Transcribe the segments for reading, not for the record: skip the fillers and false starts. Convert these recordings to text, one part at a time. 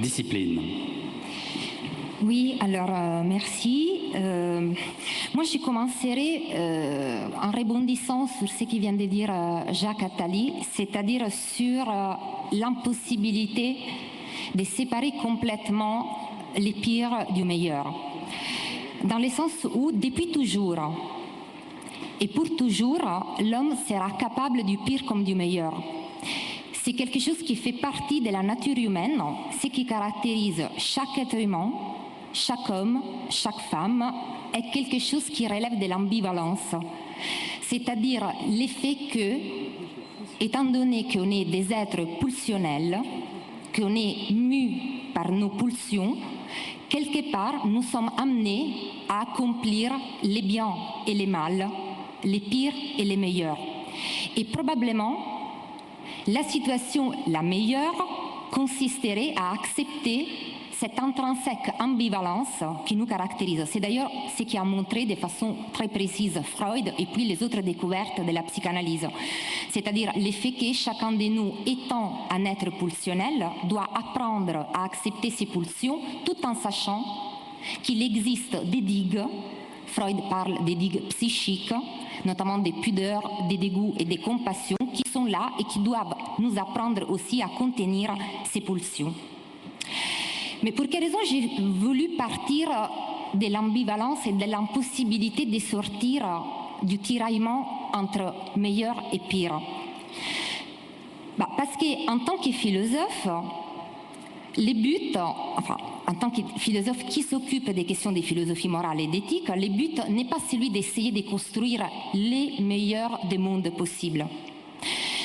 discipline. Oui, alors merci. Moi, je commencerai en rebondissant sur ce qui vient de dire Jacques Attali, c'est-à-dire sur l'impossibilité de séparer complètement les pires du meilleur. Dans le sens où, depuis toujours, et pour toujours, l'homme sera capable du pire comme du meilleur. C'est quelque chose qui fait partie de la nature humaine, ce qui caractérise chaque être humain, chaque homme, chaque femme, est quelque chose qui relève de l'ambivalence. C'est-à-dire l'effet que, étant donné qu'on est des êtres pulsionnels, qu'on est mus par nos pulsions, quelque part, nous sommes amenés à accomplir les biens et les mal, les pires et les meilleurs. Et probablement, la situation la meilleure consisterait à accepter cette intrinsèque ambivalence qui nous caractérise. C'est d'ailleurs ce qui a montré de façon très précise Freud et puis les autres découvertes de la psychanalyse. C'est-à-dire l'effet que chacun de nous, étant un être pulsionnel, doit apprendre à accepter ses pulsions tout en sachant qu'il existe des digues. Freud parle des digues psychiques, notamment des pudeurs, des dégoûts et des compassions qui sont là et qui doivent nous apprendre aussi à contenir ces pulsions. Mais pour quelle raison j'ai voulu partir de l'ambivalence et de l'impossibilité de sortir du tiraillement entre meilleur et pire? Parce qu'en tant que philosophe, les buts, enfin, en tant que philosophe qui s'occupe des questions de philosophie morale et d'éthique, le but n'est pas celui d'essayer de construire les meilleurs des mondes possibles,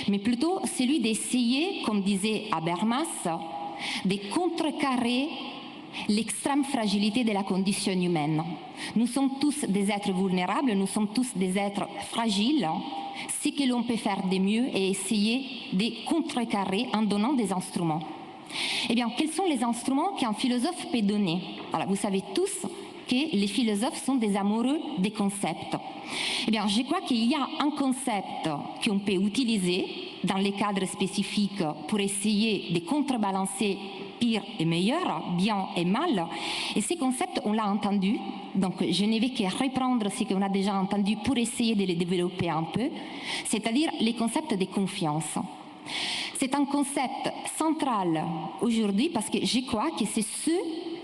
mais plutôt celui d'essayer, comme disait Habermas, de contrecarrer l'extrême fragilité de la condition humaine. Nous sommes tous des êtres vulnérables, nous sommes tous des êtres fragiles. Ce que l'on peut faire de mieux est essayer de contrecarrer en donnant des instruments. Eh bien, quels sont les instruments qu'un philosophe peut donner? Alors, vous savez tous que les philosophes sont des amoureux des concepts. Eh bien, je crois qu'il y a un concept qu'on peut utiliser dans les cadres spécifiques pour essayer de contrebalancer pire et meilleur, bien et mal. Et ces concepts, on l'a entendu, donc je ne vais que reprendre ce qu'on a déjà entendu pour essayer de les développer un peu, c'est-à-dire les concepts de confiance. C'est un concept central aujourd'hui parce que je crois que c'est ce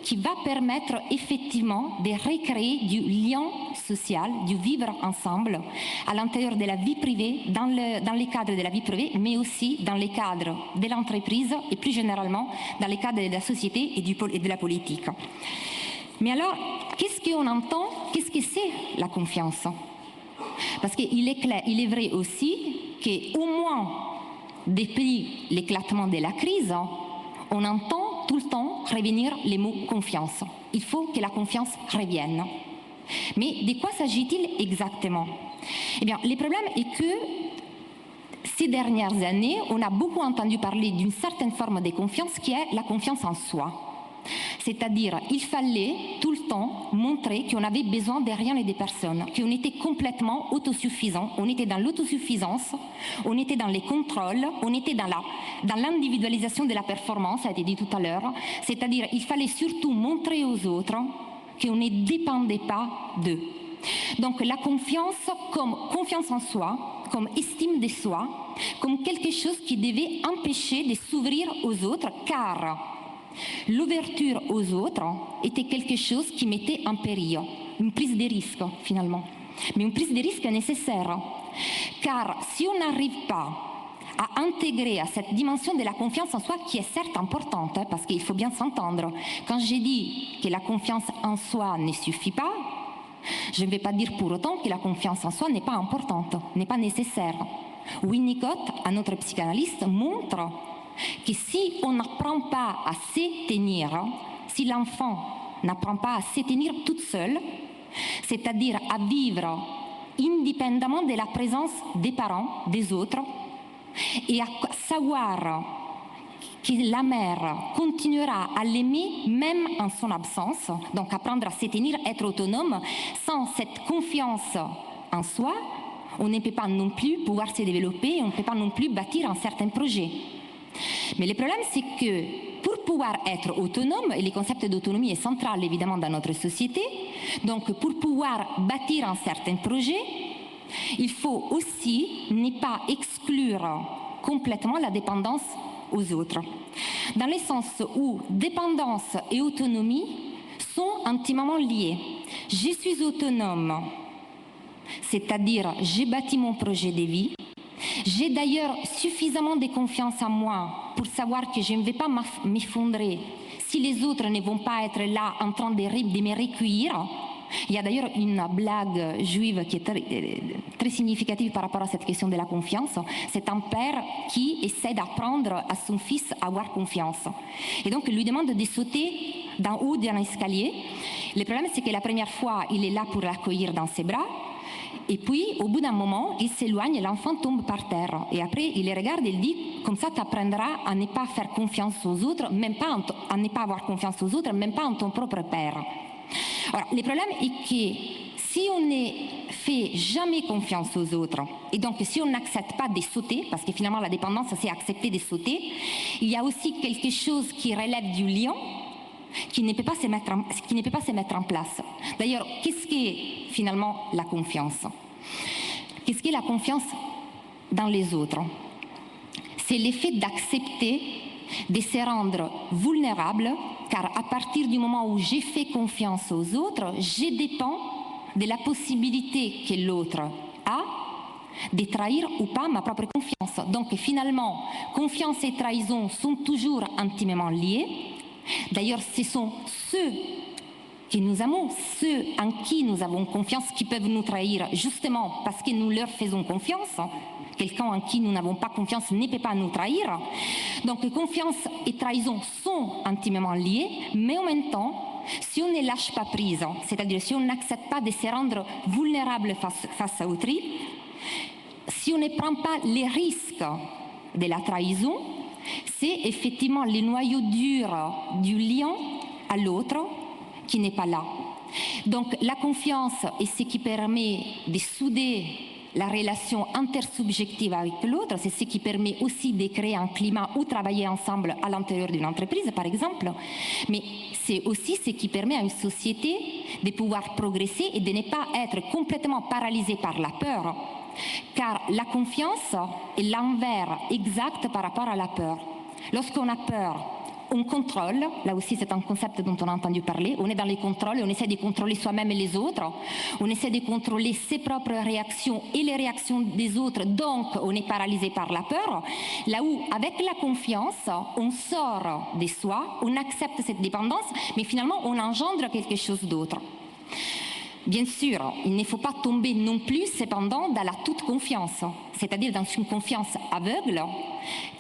qui va permettre effectivement de recréer du lien social, du vivre ensemble à l'intérieur de la vie privée, dans les cadres de la vie privée, mais aussi dans les cadres de l'entreprise et plus généralement dans les cadres de la société et de la politique. Mais alors, qu'est-ce qu'on entend? Qu'est-ce que c'est la confiance? Parce qu'il est clair, il est vrai aussi qu'au moins depuis l'éclatement de la crise, on entend tout le temps revenir les mots confiance. Il faut que la confiance revienne. Mais de quoi s'agit-il exactement? Eh bien, le problème est que ces dernières années, on a beaucoup entendu parler d'une certaine forme de confiance qui est la confiance en soi. C'est-à-dire, il fallait tout le temps montrer qu'on avait besoin de rien et de personne, qu'on était complètement autosuffisant. On était dans l'autosuffisance, on était dans les contrôles, on était dans l'individualisation de la performance, ça a été dit tout à l'heure. C'est-à-dire, il fallait surtout montrer aux autres qu'on ne dépendait pas d'eux. Donc la confiance comme confiance en soi, comme estime de soi, comme quelque chose qui devait empêcher de s'ouvrir aux autres, car l'ouverture aux autres était quelque chose qui mettait en péril, une prise de risque finalement, mais une prise de risque nécessaire, car si on n'arrive pas à intégrer à cette dimension de la confiance en soi, qui est certes importante, parce qu'il faut bien s'entendre, quand j'ai dit que la confiance en soi ne suffit pas, je ne vais pas dire pour autant que la confiance en soi n'est pas importante, n'est pas nécessaire. Winnicott, un autre psychanalyste, montre que si on n'apprend pas à se tenir, si l'enfant n'apprend pas à se tenir toute seule, c'est-à-dire à vivre indépendamment de la présence des parents, des autres, et à savoir que la mère continuera à l'aimer même en son absence, donc apprendre à se tenir, être autonome, sans cette confiance en soi, on ne peut pas non plus pouvoir se développer, on ne peut pas non plus bâtir un certain projet. Mais le problème, c'est que pour pouvoir être autonome, et le concept d'autonomie est central évidemment dans notre société, donc pour pouvoir bâtir un certain projet, il faut aussi ne pas exclure complètement la dépendance aux autres, dans le sens où dépendance et autonomie sont intimement liées. Je suis autonome, c'est-à-dire j'ai bâti mon projet de vie. J'ai d'ailleurs suffisamment de confiance en moi pour savoir que je ne vais pas m'effondrer si les autres ne vont pas être là en train de me recueillir. Il y a d'ailleurs une blague juive qui est très significative par rapport à cette question de la confiance. C'est un père qui essaie d'apprendre à son fils à avoir confiance. Et donc, il lui demande de sauter d'en haut d'un escalier. Le problème, c'est que la première fois, il est là pour l'accueillir dans ses bras. Et puis, au bout d'un moment, il s'éloigne et l'enfant tombe par terre. Et après, il les regarde et il dit, comme ça, tu apprendras à ne pas faire confiance aux autres, même pas à ne pas avoir confiance aux autres, même pas en ton propre père. Alors, le problème est que si on ne fait jamais confiance aux autres, et donc si on n'accepte pas de sauter, parce que finalement la dépendance, c'est accepter de sauter, il y a aussi quelque chose qui relève du lion, qui ne peut pas se mettre en place. D'ailleurs, qu'est-ce qu'est finalement la confiance? Qu'est-ce qu'est la confiance dans les autres? C'est l'effet d'accepter de se rendre vulnérable, car à partir du moment où j'ai fait confiance aux autres, je dépends de la possibilité que l'autre a de trahir ou pas ma propre confiance. Donc finalement, confiance et trahison sont toujours intimement liés. D'ailleurs, ce sont ceux que nous aimons, ceux en qui nous avons confiance, qui peuvent nous trahir justement parce que nous leur faisons confiance. Quelqu'un en qui nous n'avons pas confiance ne peut pas nous trahir. Donc confiance et trahison sont intimement liés, mais en même temps, si on ne lâche pas prise, c'est-à-dire si on n'accepte pas de se rendre vulnérable face à autrui, si on ne prend pas les risques de la trahison, c'est effectivement le noyau dur du lien à l'autre qui n'est pas là. Donc la confiance est ce qui permet de souder la relation intersubjective avec l'autre, c'est ce qui permet aussi de créer un climat où travailler ensemble à l'intérieur d'une entreprise, par exemple, mais c'est aussi ce qui permet à une société de pouvoir progresser et de ne pas être complètement paralysée par la peur, car la confiance est l'envers exact par rapport à la peur. Lorsqu'on a peur, on contrôle, là aussi c'est un concept dont on a entendu parler, on est dans les contrôles, on essaie de contrôler soi-même et les autres, on essaie de contrôler ses propres réactions et les réactions des autres, donc on est paralysé par la peur, là où avec la confiance, on sort de soi, on accepte cette dépendance, mais finalement on engendre quelque chose d'autre. Bien sûr, il ne faut pas tomber non plus cependant dans la toute confiance, c'est-à-dire dans une confiance aveugle,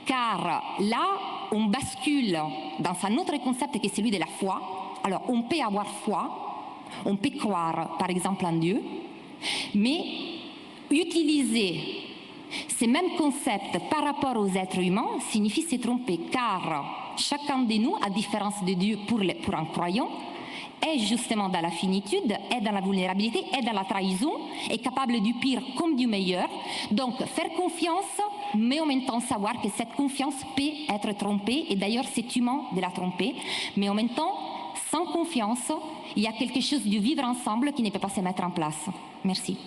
car là, on bascule dans un autre concept qui est celui de la foi. Alors, on peut avoir foi, on peut croire, par exemple, en Dieu, mais utiliser ces mêmes concepts par rapport aux êtres humains signifie se tromper, car chacun de nous, à différence de Dieu pour un croyant, est justement dans la finitude, est dans la vulnérabilité, est dans la trahison, est capable du pire comme du meilleur. Donc, faire confiance, mais en même temps savoir que cette confiance peut être trompée, et d'ailleurs c'est humain de la tromper, mais en même temps, sans confiance, il y a quelque chose du vivre ensemble qui ne peut pas se mettre en place. Merci.